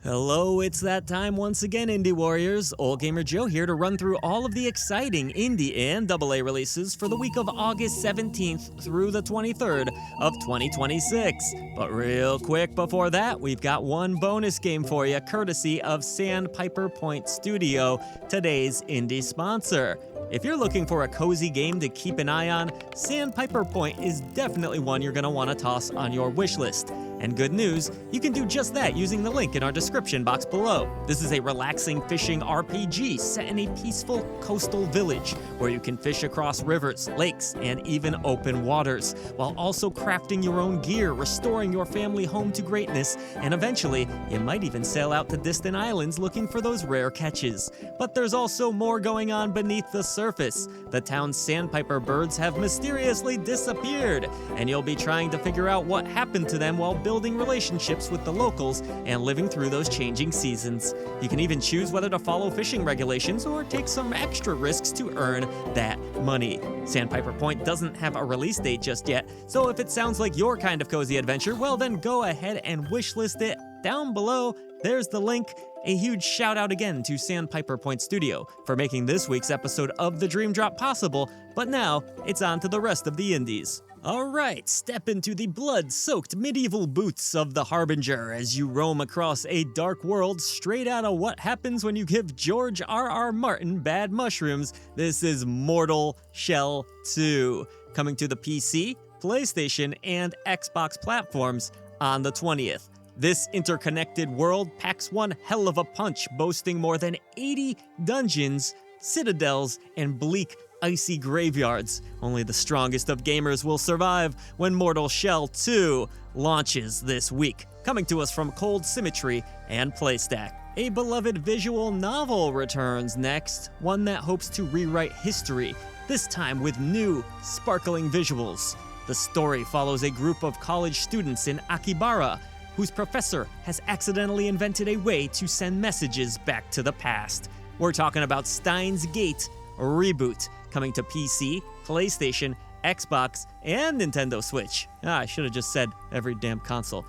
Hello, it's that time once again, Indie Warriors. Old Gamer Joe here to run through all of the exciting indie and AA releases for the week of August 17th through the 23rd of 2026. But real quick before that, we've got one bonus game for you, courtesy of Sandpiper Point Studio, today's indie sponsor. If you're looking for a cozy game to keep an eye on, Sandpiper Point is definitely one you're going to want to toss on your wish list. And good news, you can do just that using the link in our description box below. This is a relaxing fishing RPG set in a peaceful coastal village where you can fish across rivers, lakes, and even open waters, while also crafting your own gear, restoring your family home to greatness, and eventually, you might even sail out to distant islands looking for those rare catches. But there's also more going on beneath the surface. The town's sandpiper birds have mysteriously disappeared, and you'll be trying to figure out what happened to them while building relationships with the locals and living through those changing seasons. You can even choose whether to follow fishing regulations or take some extra risks to earn that money. Sandpiper Point doesn't have a release date just yet, so if it sounds like your kind of cozy adventure, well then go ahead and wishlist it down below. There's the link. A huge shout out again to Sandpiper Point Studio for making this week's episode of The Dream Drop possible, but now it's on to the rest of the indies. Alright, step into the blood-soaked medieval boots of the Harbinger as you roam across a dark world straight out of What Happens When You Give George R.R. Martin Bad Mushrooms. This is Mortal Shell 2, coming to the PC, PlayStation, and Xbox platforms on the 20th. This interconnected world packs one hell of a punch, boasting more than 80 dungeons, citadels, and bleak, icy graveyards. Only the strongest of gamers will survive when Mortal Shell 2 launches this week. Coming to us from Cold Symmetry and PlayStack. A beloved visual novel returns next, one that hopes to rewrite history, this time with new, sparkling visuals. The story follows a group of college students in Akibara, whose professor has accidentally invented a way to send messages back to the past. We're talking about Steins Gate Reboot, coming to PC, PlayStation, Xbox, and Nintendo Switch. I should have just said every damn console.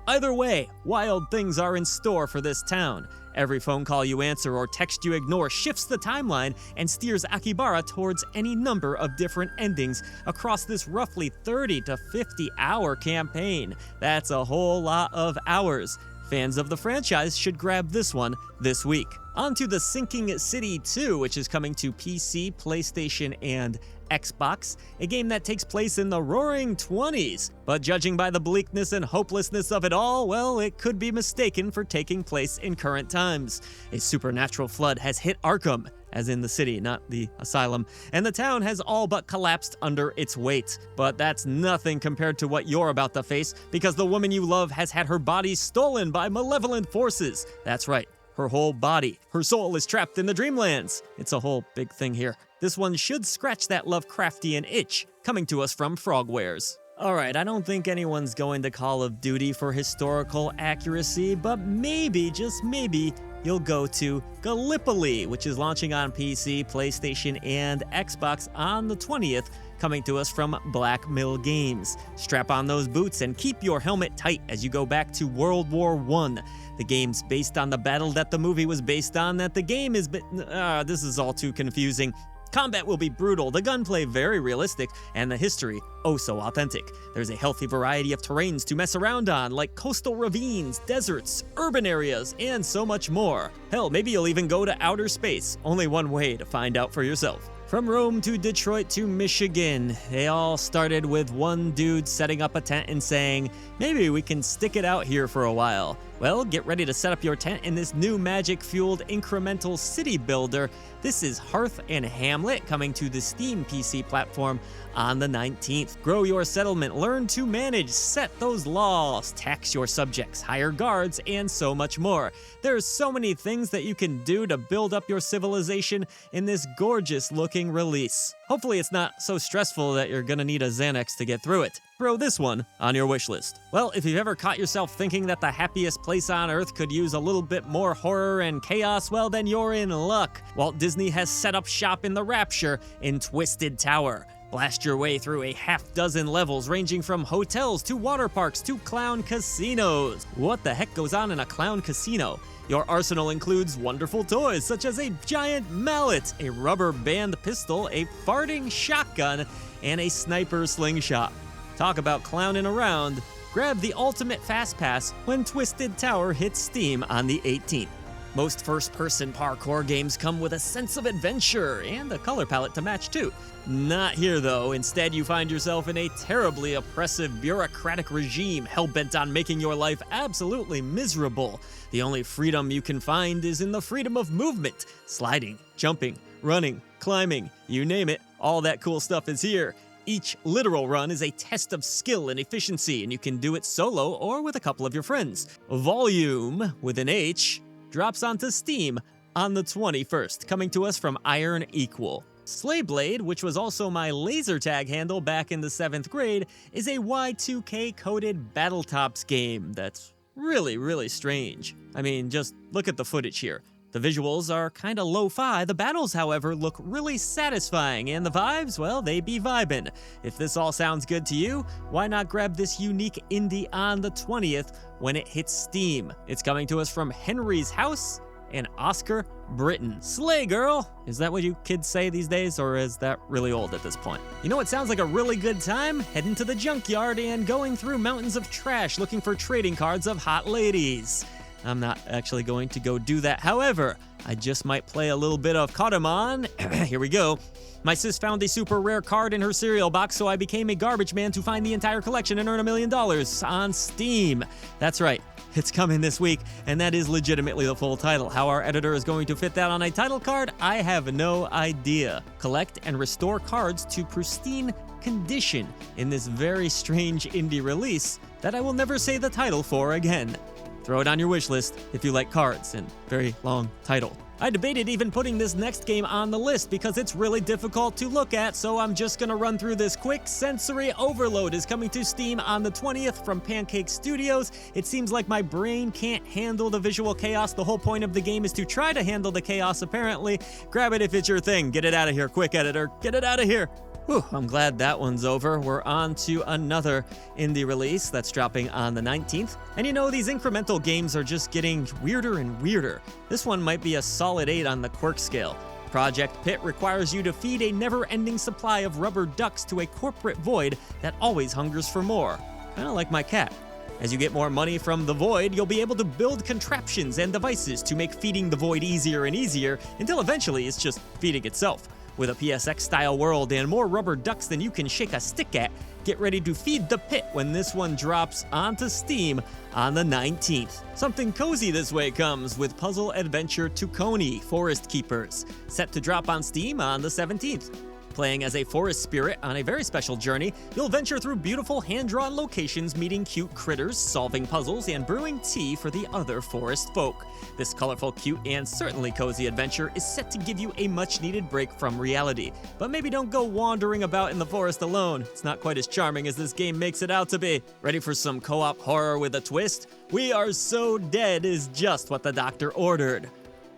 Either way, wild things are in store for this town. Every phone call you answer or text you ignore shifts the timeline and steers Akibara towards any number of different endings across this roughly 30 to 50 hour campaign. That's a whole lot of hours. Fans of the franchise should grab this one this week. On to the Sinking City 2, which is coming to PC, PlayStation, and Xbox, a game that takes place in the roaring 20s. But judging by the bleakness and hopelessness of it all, well, it could be mistaken for taking place in current times. A supernatural flood has hit Arkham, as in the city, not the asylum, and the town has all but collapsed under its weight. But that's nothing compared to what you're about to face, because the woman you love has had her body stolen by malevolent forces. That's right, her whole body. Her soul is trapped in the Dreamlands. It's a whole big thing here. This one should scratch that Lovecraftian itch, coming to us from Frogwares. Alright, I don't think anyone's going to Call of Duty for historical accuracy, but maybe, just maybe, you'll go to Gallipoli, which is launching on PC, PlayStation, and Xbox on the 20th, coming to us from Black Mill Games. Strap on those boots and keep your helmet tight as you go back to World War I. The game's based on the battle that the movie was based on, that the game is... this is all too confusing. Combat will be brutal, the gunplay very realistic, and the history oh so authentic. There's a healthy variety of terrains to mess around on, like coastal ravines, deserts, urban areas, and so much more. Hell, maybe you'll even go to outer space. Only one way to find out for yourself. From Rome to Detroit to Michigan, they all started with one dude setting up a tent and saying, maybe we can stick it out here for a while. Well, get ready to set up your tent in this new magic-fueled incremental city builder. This is Hearth and Hamlet, coming to the Steam PC platform on the 19th. Grow your settlement, learn to manage, set those laws, tax your subjects, hire guards, and so much more. There's so many things that you can do to build up your civilization in this gorgeous-looking release. Hopefully it's not so stressful that you're gonna need a Xanax to get through it. Throw this one on your wish list. Well, if you've ever caught yourself thinking that the happiest place on Earth could use a little bit more horror and chaos, well then you're in luck. Walt Disney has set up shop in the Rapture in Twisted Tower. Blast your way through a half-dozen levels ranging from hotels to water parks to clown casinos. What the heck goes on in a clown casino? Your arsenal includes wonderful toys such as a giant mallet, a rubber band pistol, a farting shotgun, and a sniper slingshot. Talk about clowning around. Grab the ultimate fast pass when Twisted Tower hits Steam on the 18th. Most first-person parkour games come with a sense of adventure and a color palette to match too. Not here though. Instead, you find yourself in a terribly oppressive bureaucratic regime hell-bent on making your life absolutely miserable. The only freedom you can find is in the freedom of movement. Sliding, jumping, running, climbing, you name it, all that cool stuff is here. Each literal run is a test of skill and efficiency, and you can do it solo or with a couple of your friends. VHOLUME, with an H, drops onto Steam on the 21st, coming to us from Iron Equal. Slayblade, which was also my laser tag handle back in the 7th grade, is a Y2K-coded Battletops game that's really strange. I mean, just look at the footage here. The visuals are kinda lo-fi, the battles, however, look really satisfying, and the vibes, well, they be vibin'. If this all sounds good to you, why not grab this unique indie on the 20th when it hits Steam? It's coming to us from Henry's House and Oscar Britton. Slay, girl! Is that what you kids say these days, or is that really old at this point? You know what sounds like a really good time? Heading to the junkyard and going through mountains of trash looking for trading cards of hot ladies. I'm not actually going to go do that. However, I just might play a little bit of KOTAMON. Here we go. My sis found a super rare card in her cereal box, so I became a garbage man to find the entire collection and earn $1 million on Steam. That's right. It's coming this week, and that is legitimately the full title. How our editor is going to fit that on a title card, I have no idea. Collect and restore cards to pristine condition in this very strange indie release that I will never say the title for again. Throw it on your wish list if you like cards and very long title. I debated even putting this next game on the list because it's really difficult to look at, so I'm just gonna run through this quick. Sensory Overload is coming to Steam on the 20th from Pancake Studios. It seems like my brain can't handle the visual chaos. The whole point of the game is to try to handle the chaos, apparently. Grab it if it's your thing. Get it out of here, quick editor. Get it out of here. Whew, I'm glad that one's over. We're on to another indie release that's dropping on the 19th. And you know, these incremental games are just getting weirder and weirder. This one might be a solid 8 on the quirk scale. Project P.I.T.T requires you to feed a never-ending supply of rubber ducks to a corporate void that always hungers for more. Kinda like my cat. As you get more money from the void, you'll be able to build contraptions and devices to make feeding the void easier and easier, until eventually it's just feeding itself. With a PSX-style world and more rubber ducks than you can shake a stick at, get ready to feed the pit when this one drops onto Steam on the 19th. Something cozy this way comes with puzzle adventure Tukoni, Forest Keepers, set to drop on Steam on the 17th. Playing as a forest spirit on a very special journey, you'll venture through beautiful hand-drawn locations, meeting cute critters, solving puzzles, and brewing tea for the other forest folk. This colorful, cute, and certainly cozy adventure is set to give you a much-needed break from reality. But maybe don't go wandering about in the forest alone. It's not quite as charming as this game makes it out to be. Ready for some co-op horror with a twist? We Are So Dead is just what the doctor ordered.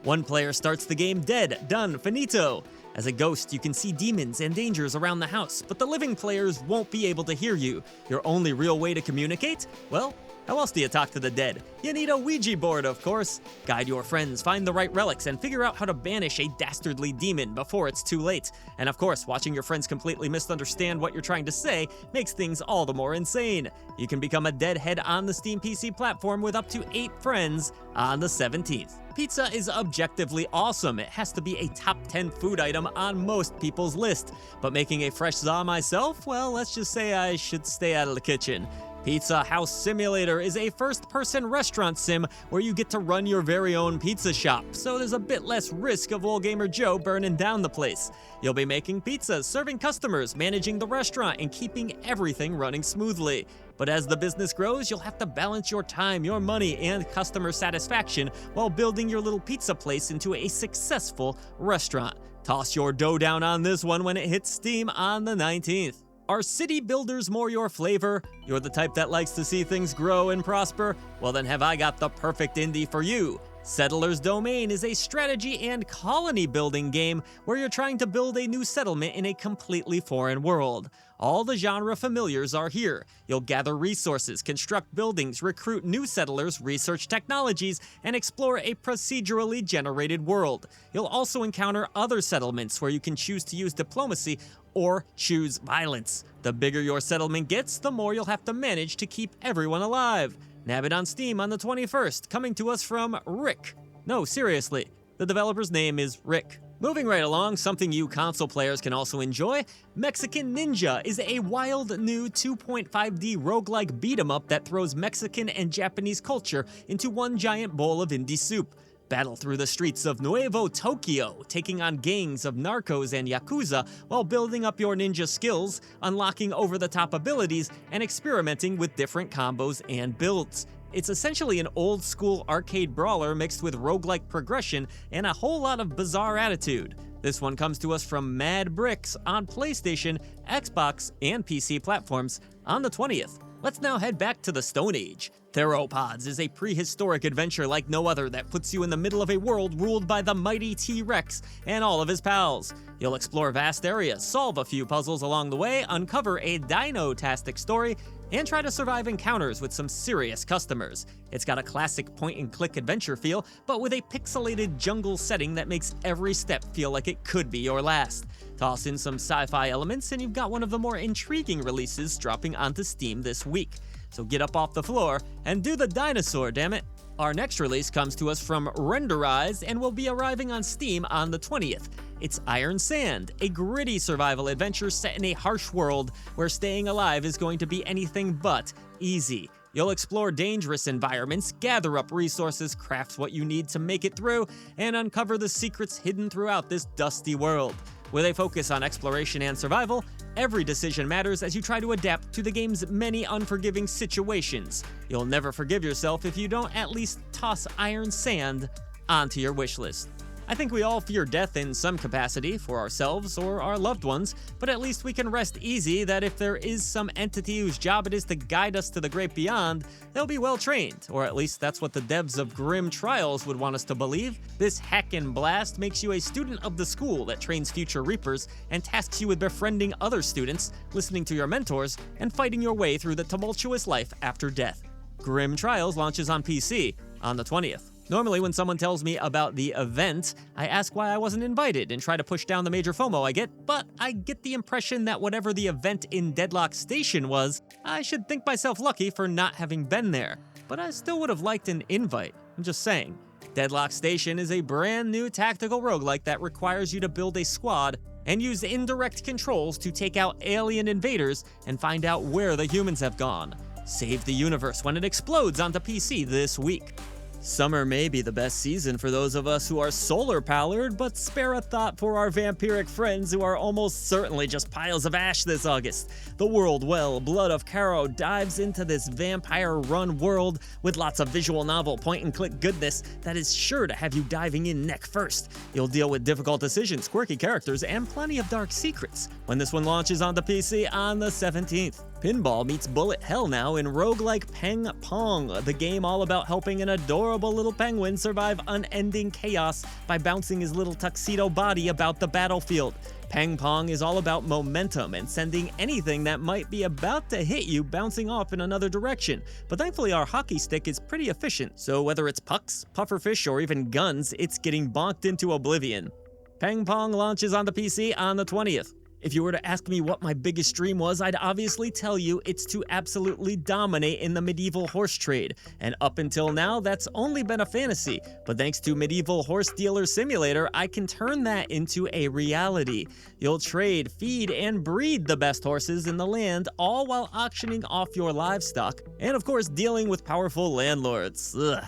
One player starts the game dead, done, finito. As a ghost, you can see demons and dangers around the house, but the living players won't be able to hear you. Your only real way to communicate? Well, how else do you talk to the dead? You need a Ouija board, of course. Guide your friends, find the right relics, and figure out how to banish a dastardly demon before it's too late. And of course, watching your friends completely misunderstand what you're trying to say makes things all the more insane. You can become a deadhead on the Steam PC platform with up to 8 friends on the 17th. Pizza is objectively awesome. It has to be a top 10 food item on most people's list. But making a fresh za myself, well, let's just say I should stay out of the kitchen. Pizza House Simulator is a first-person restaurant sim where you get to run your very own pizza shop, so there's a bit less risk of old gamer Joe burning down the place. You'll be making pizzas, serving customers, managing the restaurant, and keeping everything running smoothly. But as the business grows, you'll have to balance your time, your money, and customer satisfaction while building your little pizza place into a successful restaurant. Toss your dough down on this one when it hits Steam on the 19th. Are city builders more your flavor? You're the type that likes to see things grow and prosper? Well, then have I got the perfect indie for you. Settler's Domain is a strategy and colony building game where you're trying to build a new settlement in a completely foreign world. All the genre familiars are here. You'll gather resources, construct buildings, recruit new settlers, research technologies, and explore a procedurally generated world. You'll also encounter other settlements where you can choose to use diplomacy or choose violence. The bigger your settlement gets, the more you'll have to manage to keep everyone alive. Nab it on Steam on the 21st, coming to us from Rick. No, seriously, the developer's name is Rick. Moving right along, something you console players can also enjoy, Mexican Ninja is a wild new 2.5D roguelike beat-em-up that throws Mexican and Japanese culture into one giant bowl of indie soup. Battle through the streets of Nuevo Tokyo, taking on gangs of narcos and yakuza while building up your ninja skills, unlocking over-the-top abilities, and experimenting with different combos and builds. It's essentially an old-school arcade brawler mixed with roguelike progression and a whole lot of bizarre attitude. This one comes to us from Mad Bricks on PlayStation, Xbox, and PC platforms on the 20th. Let's now head back to the Stone Age. Theropods is a prehistoric adventure like no other that puts you in the middle of a world ruled by the mighty T-Rex and all of his pals. You'll explore vast areas, solve a few puzzles along the way, uncover a dino-tastic story, and try to survive encounters with some serious customers. It's got a classic point-and-click adventure feel, but with a pixelated jungle setting that makes every step feel like it could be your last. Toss in some sci-fi elements and you've got one of the more intriguing releases dropping onto Steam this week. So get up off the floor and do the dinosaur, damn it! Our next release comes to us from Renderize and will be arriving on Steam on the 20th. It's Ironsand, a gritty survival adventure set in a harsh world where staying alive is going to be anything but easy. You'll explore dangerous environments, gather up resources, craft what you need to make it through, and uncover the secrets hidden throughout this dusty world. With a focus on exploration and survival, every decision matters as you try to adapt to the game's many unforgiving situations. You'll never forgive yourself if you don't at least toss Ironsand onto your wishlist. I think we all fear death in some capacity for ourselves or our loved ones, but at least we can rest easy that if there is some entity whose job it is to guide us to the great beyond, they'll be well trained, or at least that's what the devs of Grim Trials would want us to believe. This hack and blast makes you a student of the school that trains future Reapers and tasks you with befriending other students, listening to your mentors, and fighting your way through the tumultuous life after death. Grim Trials launches on PC on the 20th. Normally, when someone tells me about the event, I ask why I wasn't invited and try to push down the major FOMO I get, but I get the impression that whatever the event in Deadlock Station was, I should think myself lucky for not having been there. But I still would have liked an invite, I'm just saying. Deadlock Station is a brand new tactical roguelike that requires you to build a squad and use indirect controls to take out alien invaders and find out where the humans have gone. Save the universe when it explodes onto PC this week. Summer may be the best season for those of us who are solar-powered, but spare a thought for our vampiric friends who are almost certainly just piles of ash this August. The world-well Blood of Caro dives into this vampire-run world with lots of visual novel point-and-click goodness that is sure to have you diving in neck first. You'll deal with difficult decisions, quirky characters, and plenty of dark secrets when this one launches onto PC on the 17th. Pinball meets bullet hell now in roguelike PengPong, the game all about helping an adorable little penguin survive unending chaos by bouncing his little tuxedo body about the battlefield. PengPong is all about momentum and sending anything that might be about to hit you bouncing off in another direction, but thankfully our hockey stick is pretty efficient, so whether it's pucks, pufferfish, or even guns, it's getting bonked into oblivion. PengPong launches on the PC on the 20th. If you were to ask me what my biggest dream was, I'd obviously tell you it's to absolutely dominate in the medieval horse trade. And up until now, that's only been a fantasy. But thanks to Medieval Horse Dealer Simulator, I can turn that into a reality. You'll trade, feed, and breed the best horses in the land, all while auctioning off your livestock. And of course, dealing with powerful landlords. Ugh.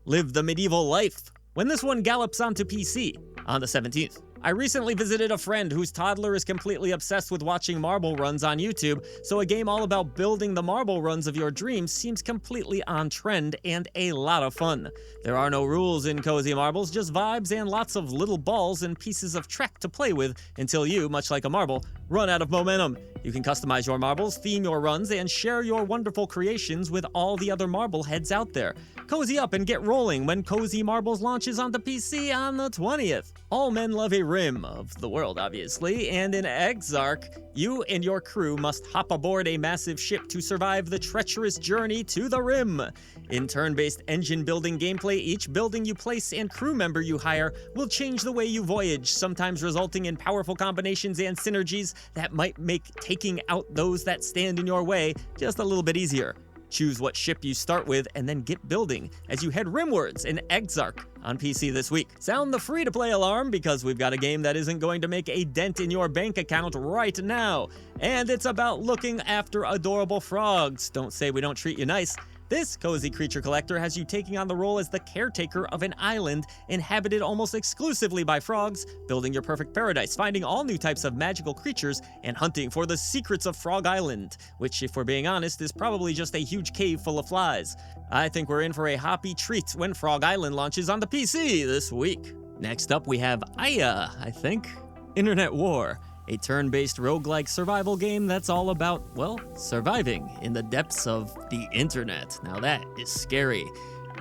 Live the medieval life when this one gallops onto PC on the 17th. I recently visited a friend whose toddler is completely obsessed with watching marble runs on YouTube, so a game all about building the marble runs of your dreams seems completely on trend and a lot of fun. There are no rules in Cozy Marbles, just vibes and lots of little balls and pieces of track to play with until you, much like a marble, run out of momentum. You can customize your marbles, theme your runs, and share your wonderful creations with all the other marble heads out there. Cozy up and get rolling when Cozy Marbles launches onto PC on the 20th. All men love a rim of the world, obviously, and in Exark, you and your crew must hop aboard a massive ship to survive the treacherous journey to the rim. In turn-based engine-building gameplay, each building you place and crew member you hire will change the way you voyage, sometimes resulting in powerful combinations and synergies that might make taking out those that stand in your way just a little bit easier. Choose what ship you start with and then get building as you head rimwards in Exark on PC this week. Sound the free-to-play alarm because we've got a game that isn't going to make a dent in your bank account right now. And it's about looking after adorable frogs. Don't say we don't treat you nice. This cozy creature collector has you taking on the role as the caretaker of an island inhabited almost exclusively by frogs, building your perfect paradise, finding all new types of magical creatures, and hunting for the secrets of Frog Island, which, if we're being honest, is probably just a huge cave full of flies. I think we're in for a hoppy treat when Frog Island launches on the PC this week. Next up, we have Aya, I think. Internet War. A turn-based roguelike survival game that's all about, well, surviving in the depths of the internet. Now that is scary.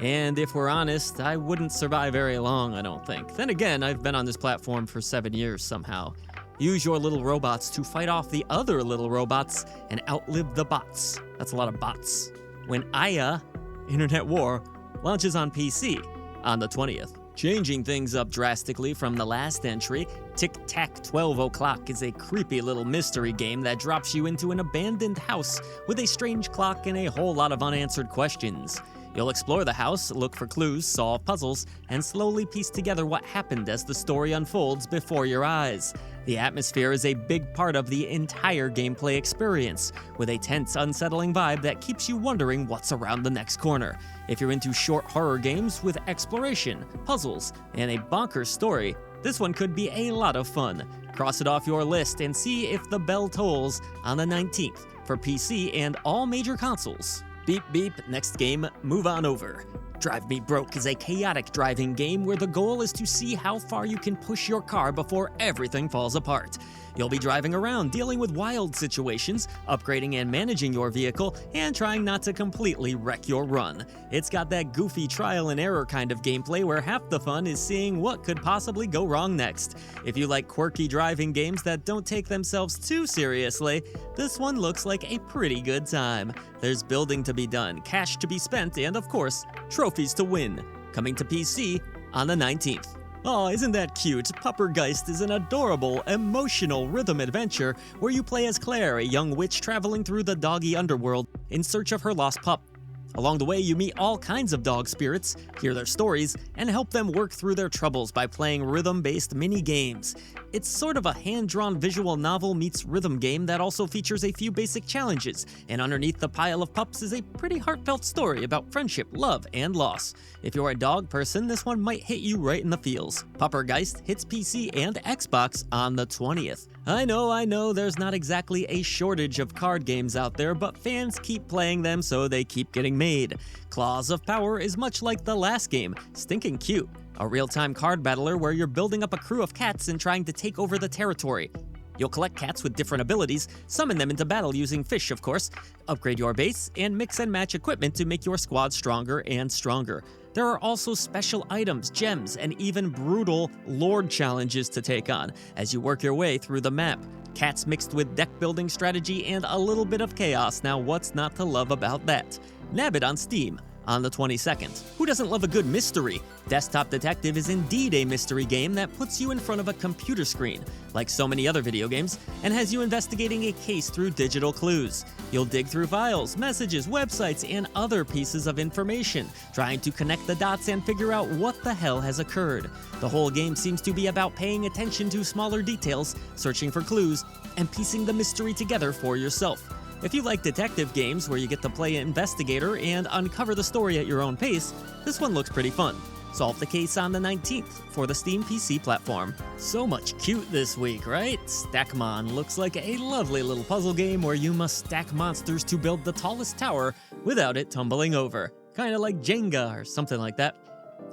And if we're honest, I wouldn't survive very long, I don't think. Then again, I've been on this platform for 7 years somehow. Use your little robots to fight off the other little robots and outlive the bots. That's a lot of bots. When Aya, Internet War, launches on PC on the 20th. Changing things up drastically from the last entry, TIC-TAC 12 O'Clock is a creepy little mystery game that drops you into an abandoned house with a strange clock and a whole lot of unanswered questions. You'll explore the house, look for clues, solve puzzles, and slowly piece together what happened as the story unfolds before your eyes. The atmosphere is a big part of the entire gameplay experience, with a tense, unsettling vibe that keeps you wondering what's around the next corner. If you're into short horror games with exploration, puzzles, and a bonkers story, this one could be a lot of fun. Cross it off your list and see if the bell tolls on the 19th for PC and all major consoles. Beep beep, next game, move on over. Drive Me Broke is a chaotic driving game where the goal is to see how far you can push your car before everything falls apart. You'll be driving around, dealing with wild situations, upgrading and managing your vehicle, and trying not to completely wreck your run. It's got that goofy trial and error kind of gameplay where half the fun is seeing what could possibly go wrong next. If you like quirky driving games that don't take themselves too seriously, this one looks like a pretty good time. There's building to be done, cash to be spent, and of course, trophies to win. Coming to PC on the 19th. Aw, isn't that cute? Puppergeist is an adorable, emotional rhythm adventure where you play as Claire, a young witch traveling through the doggy underworld in search of her lost pup. Along the way, you meet all kinds of dog spirits, hear their stories, and help them work through their troubles by playing rhythm-based mini-games. It's sort of a hand-drawn visual novel meets rhythm game that also features a few basic challenges, and underneath the pile of pups is a pretty heartfelt story about friendship, love, and loss. If you're a dog person, this one might hit you right in the feels. Puppergeist hits PC and Xbox on the 20th. I know, there's not exactly a shortage of card games out there, but fans keep playing them so they keep getting made. Claws of Power is much like the last game, stinking cute. A real-time card battler where you're building up a crew of cats and trying to take over the territory. You'll collect cats with different abilities, summon them into battle using fish, of course, upgrade your base, and mix and match equipment to make your squad stronger and stronger. There are also special items, gems, and even brutal Lord challenges to take on as you work your way through the map. Cats mixed with deck building strategy and a little bit of chaos. Now what's not to love about that? Nab it on Steam on the 22nd. Who doesn't love a good mystery? Desktop Detective is indeed a mystery game that puts you in front of a computer screen, like so many other video games, and has you investigating a case through digital clues. You'll dig through files, messages, websites, and other pieces of information, trying to connect the dots and figure out what the hell has occurred. The whole game seems to be about paying attention to smaller details, searching for clues, and piecing the mystery together for yourself. If you like detective games where you get to play an investigator and uncover the story at your own pace, this one looks pretty fun. Solve the case on the 19th for the Steam PC platform. So much cute this week, right? Stackmon looks like a lovely little puzzle game where you must stack monsters to build the tallest tower without it tumbling over. Kinda like Jenga or something like that.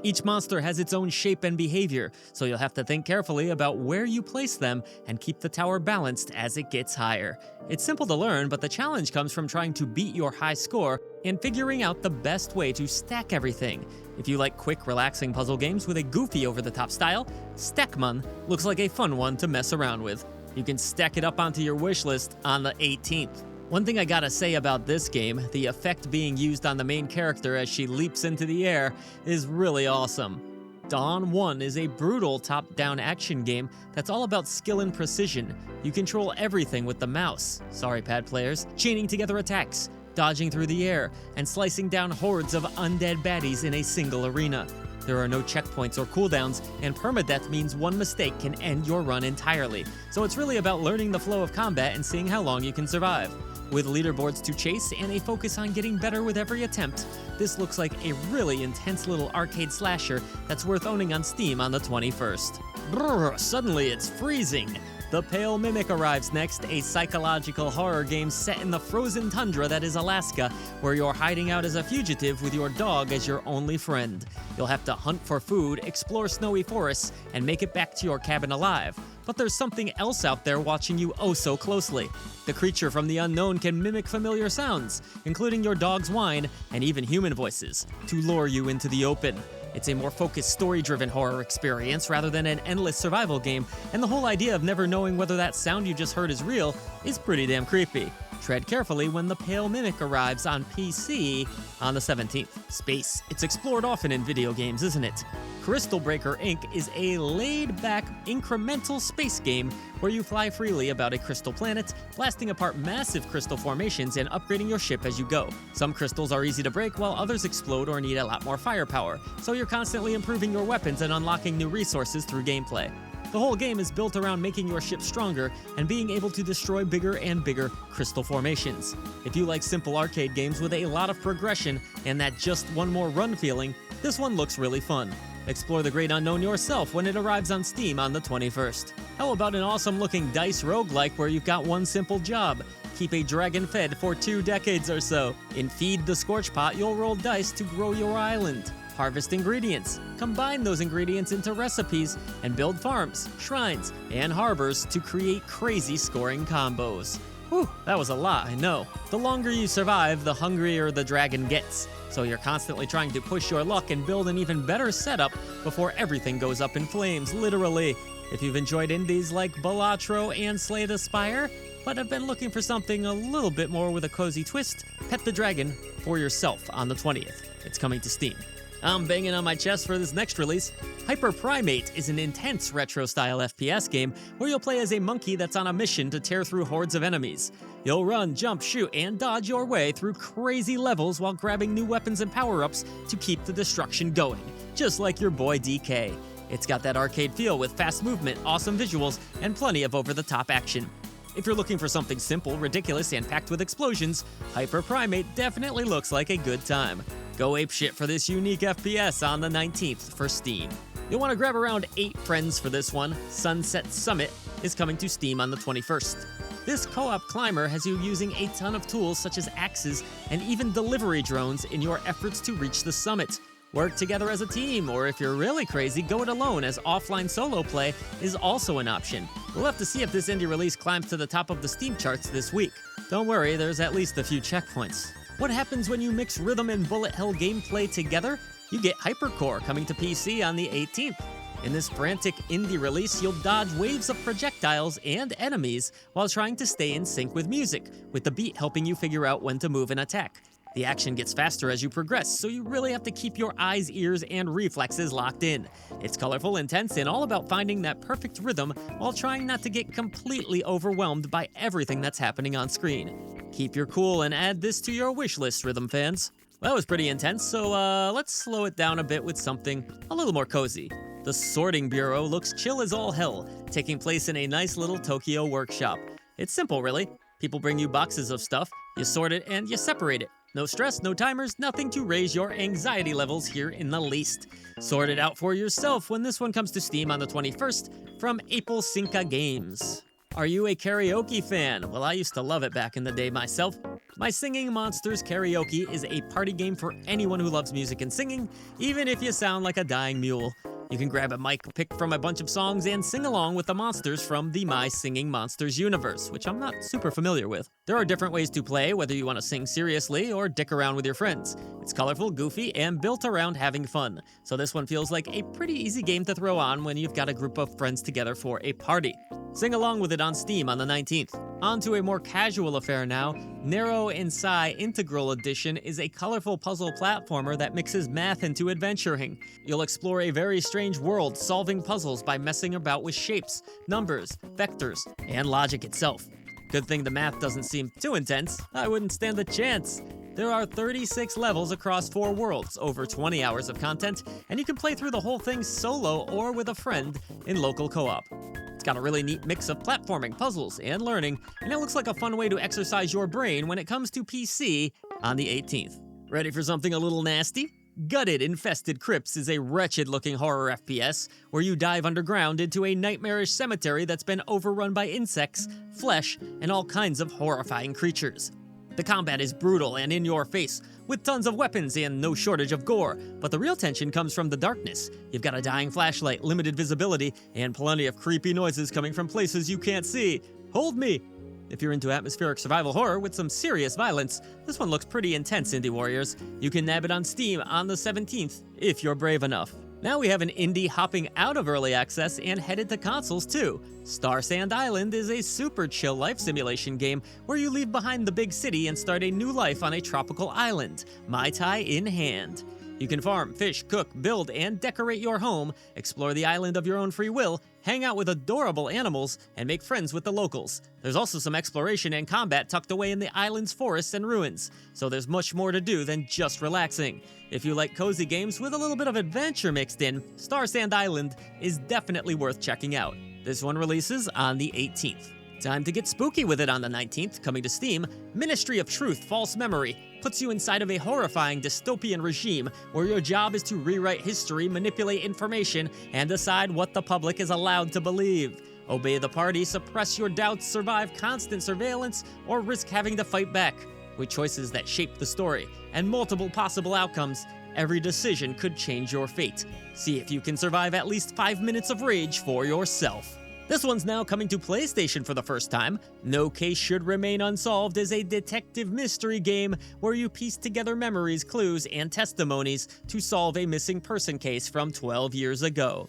Each monster has its own shape and behavior, so you'll have to think carefully about where you place them and keep the tower balanced as it gets higher. It's simple to learn, but the challenge comes from trying to beat your high score and figuring out the best way to stack everything. If you like quick, relaxing puzzle games with a goofy, over-the-top style, Stackmon looks like a fun one to mess around with. You can stack it up onto your wish list on the 18th. One thing I gotta say about this game, the effect being used on the main character as she leaps into the air is really awesome. Dawn 1 is a brutal top-down action game that's all about skill and precision. You control everything with the mouse, sorry pad players, chaining together attacks, dodging through the air, and slicing down hordes of undead baddies in a single arena. There are no checkpoints or cooldowns, and permadeath means one mistake can end your run entirely, so it's really about learning the flow of combat and seeing how long you can survive. With leaderboards to chase and a focus on getting better with every attempt, this looks like a really intense little arcade slasher that's worth owning on Steam on the 21st. Brrr, suddenly it's freezing! The Pale Mimic arrives next, a psychological horror game set in the frozen tundra that is Alaska, where you're hiding out as a fugitive with your dog as your only friend. You'll have to hunt for food, explore snowy forests, and make it back to your cabin alive. But there's something else out there watching you oh so closely. The creature from the unknown can mimic familiar sounds, including your dog's whine and even human voices, to lure you into the open. It's a more focused, story-driven horror experience rather than an endless survival game, and the whole idea of never knowing whether that sound you just heard is real is pretty damn creepy. Tread carefully when the Pale Mimic arrives on PC on the 17th. Space. It's explored often in video games, isn't it? Crystal Breaker Inc. is a laid-back, incremental space game where you fly freely about a crystal planet, blasting apart massive crystal formations and upgrading your ship as you go. Some crystals are easy to break, while others explode or need a lot more firepower, so you're constantly improving your weapons and unlocking new resources through gameplay. The whole game is built around making your ship stronger and being able to destroy bigger and bigger crystal formations. If you like simple arcade games with a lot of progression and that just one more run feeling, this one looks really fun. Explore the great unknown yourself when it arrives on Steam on the 21st. How about an awesome-looking dice roguelike where you've got one simple job? Keep a dragon fed for 2 decades or so. In Feed the Scorchpot, you'll roll dice to grow your island. Harvest ingredients. Combine those ingredients into recipes and build farms, shrines, and harbors to create crazy scoring combos. Whew, that was a lot, I know. The longer you survive, the hungrier the dragon gets. So you're constantly trying to push your luck and build an even better setup before everything goes up in flames, literally. If you've enjoyed indies like Balatro and Slay the Spire, but have been looking for something a little bit more with a cozy twist, Pet the Dragon for yourself on the 20th. It's coming to Steam. I'm banging on my chest for this next release. PRIMATE is an intense retro-style FPS game where you'll play as a monkey that's on a mission to tear through hordes of enemies. You'll run, jump, shoot, and dodge your way through crazy levels while grabbing new weapons and power-ups to keep the destruction going, just like your boy DK. It's got that arcade feel with fast movement, awesome visuals, and plenty of over-the-top action. If you're looking for something simple, ridiculous, and packed with explosions, PRIMATE definitely looks like a good time. Go apeshit for this unique FPS on the 19th for Steam. You'll want to grab around 8 friends for this one. Sunset Summit is coming to Steam on the 21st. This co-op climber has you using a ton of tools such as axes and even delivery drones in your efforts to reach the summit. Work together as a team, or if you're really crazy, go it alone, as offline solo play is also an option. We'll have to see if this indie release climbs to the top of the Steam charts this week. Don't worry, there's at least a few checkpoints. What happens when you mix rhythm and bullet hell gameplay together? You get HyperCore coming to PC on the 18th. In this frantic indie release, you'll dodge waves of projectiles and enemies while trying to stay in sync with music, with the beat helping you figure out when to move and attack. The action gets faster as you progress, so you really have to keep your eyes, ears, and reflexes locked in. It's colorful, intense, and all about finding that perfect rhythm while trying not to get completely overwhelmed by everything that's happening on screen. Keep your cool and add this to your wish list, rhythm fans. Well, that was pretty intense, so let's slow it down a bit with something a little more cozy. The Sorting Bureau looks chill as all hell, taking place in a nice little Tokyo workshop. It's simple, really. People bring you boxes of stuff, you sort it, and you separate it. No stress, no timers, nothing to raise your anxiety levels here in the least. Sort it out for yourself when this one comes to Steam on the 21st from Apple Cinca Games. Are you a karaoke fan? Well, I used to love it back in the day myself. My Singing Monsters Karaoke is a party game for anyone who loves music and singing, even if you sound like a dying mule. You can grab a mic, pick from a bunch of songs, and sing along with the monsters from the My Singing Monsters universe, which I'm not super familiar with. There are different ways to play, whether you want to sing seriously or dick around with your friends. It's colorful, goofy, and built around having fun. So this one feels like a pretty easy game to throw on when you've got a group of friends together for a party. Sing along with it on Steam on the 19th. On to a more casual affair now. Néro Inside Integral Edition is a colorful puzzle platformer that mixes math into adventuring. You'll explore a very strange world, solving puzzles by messing about with shapes, numbers, vectors, and logic itself. Good thing the math doesn't seem too intense. I wouldn't stand a chance. There are 36 levels across 4 worlds, over 20 hours of content, and you can play through the whole thing solo or with a friend in local co-op. It's got a really neat mix of platforming, puzzles, and learning, and it looks like a fun way to exercise your brain when it comes to PC on the 18th. Ready for something a little nasty? Gutted Infested Crypts is a wretched-looking horror FPS where you dive underground into a nightmarish cemetery that's been overrun by insects, flesh, and all kinds of horrifying creatures. The combat is brutal and in your face, with tons of weapons and no shortage of gore, but the real tension comes from the darkness. You've got a dying flashlight, limited visibility, and plenty of creepy noises coming from places you can't see. Hold me! If you're into atmospheric survival horror with some serious violence, this one looks pretty intense, Indie Warriors. You can nab it on Steam on the 17th, if you're brave enough. Now we have an indie hopping out of early access and headed to consoles too. Starsand Island is a super chill life simulation game where you leave behind the big city and start a new life on a tropical island, Mai Tai in hand. You can farm, fish, cook, build, and decorate your home, explore the island of your own free will, hang out with adorable animals, and make friends with the locals. There's also some exploration and combat tucked away in the island's forests and ruins, so there's much more to do than just relaxing. If you like cozy games with a little bit of adventure mixed in, Starsand Island is definitely worth checking out. This one releases on the 18th. Time to get spooky with it on the 19th, coming to Steam. Ministry of Truth False Memory puts you inside of a horrifying dystopian regime where your job is to rewrite history, manipulate information, and decide what the public is allowed to believe. Obey the party, suppress your doubts, survive constant surveillance, or risk having to fight back. With choices that shape the story and multiple possible outcomes, every decision could change your fate. See if you can survive at least 5 minutes of rage for yourself. This one's now coming to PlayStation for the first time. No Case Should Remain Unsolved is a detective mystery game where you piece together memories, clues, and testimonies to solve a missing person case from 12 years ago.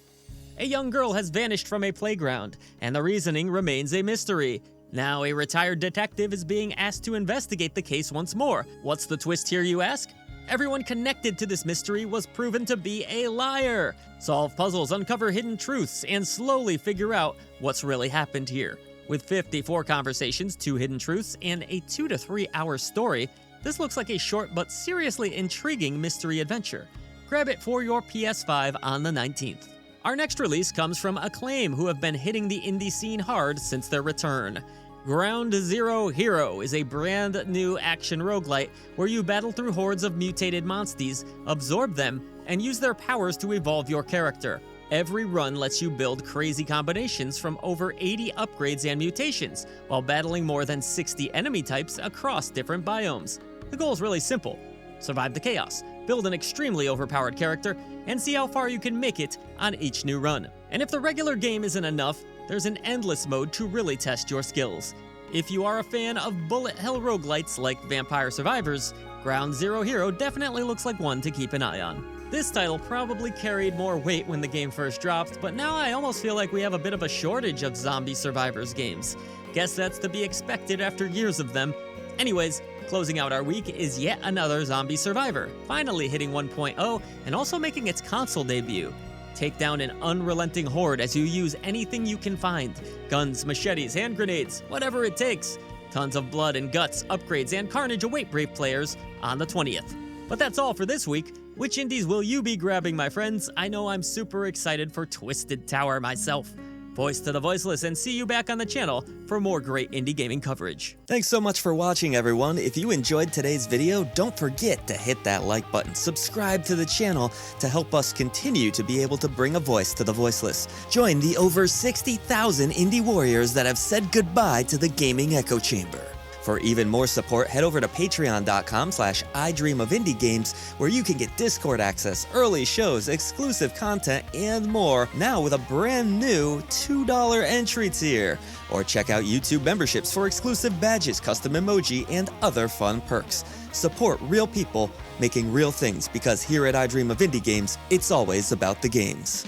A young girl has vanished from a playground, and the reasoning remains a mystery. Now a retired detective is being asked to investigate the case once more. What's the twist here, you ask? Everyone connected to this mystery was proven to be a liar. Solve puzzles, uncover hidden truths, and slowly figure out what's really happened here. With 54 conversations, 2 hidden truths, and a 2 to 3 hour story, this looks like a short but seriously intriguing mystery adventure. Grab it for your PS5 on the 19th. Our next release comes from Acclaim, who have been hitting the indie scene hard since their return. Ground Zero Hero is a brand new action roguelite where you battle through hordes of mutated monsties, absorb them, and use their powers to evolve your character. Every run lets you build crazy combinations from over 80 upgrades and mutations, while battling more than 60 enemy types across different biomes. The goal is really simple. Survive the chaos, build an extremely overpowered character, and see how far you can make it on each new run. And if the regular game isn't enough, there's an endless mode to really test your skills. If you are a fan of bullet hell roguelites like Vampire Survivors, Ground Zero Hero definitely looks like one to keep an eye on. This title probably carried more weight when the game first dropped, but now I almost feel like we have a bit of a shortage of zombie survivors games. Guess that's to be expected after years of them. Anyways, closing out our week is yet another zombie survivor, finally hitting 1.0 and also making its console debut. Take down an unrelenting horde as you use anything you can find. Guns, machetes, hand grenades, whatever it takes. Tons of blood and guts, upgrades, and carnage await brave players on the 20th. But that's all for this week. Which indies will you be grabbing, my friends? I know I'm super excited for Twisted Tower myself. Voice to the voiceless, and see you back on the channel for more great indie gaming coverage. Thanks so much for watching, everyone. If you enjoyed today's video, don't forget to hit that like button, subscribe to the channel to help us continue to be able to bring a voice to the voiceless. Join the over 60,000 indie warriors that have said goodbye to the gaming echo chamber. For even more support, head over to patreon.com/idreamofindiegames, where you can get Discord access, early shows, exclusive content, and more, now with a brand new $2 entry tier. Or check out YouTube memberships for exclusive badges, custom emoji, and other fun perks. Support real people making real things, because here at I Dream of Indie Games, it's always about the games.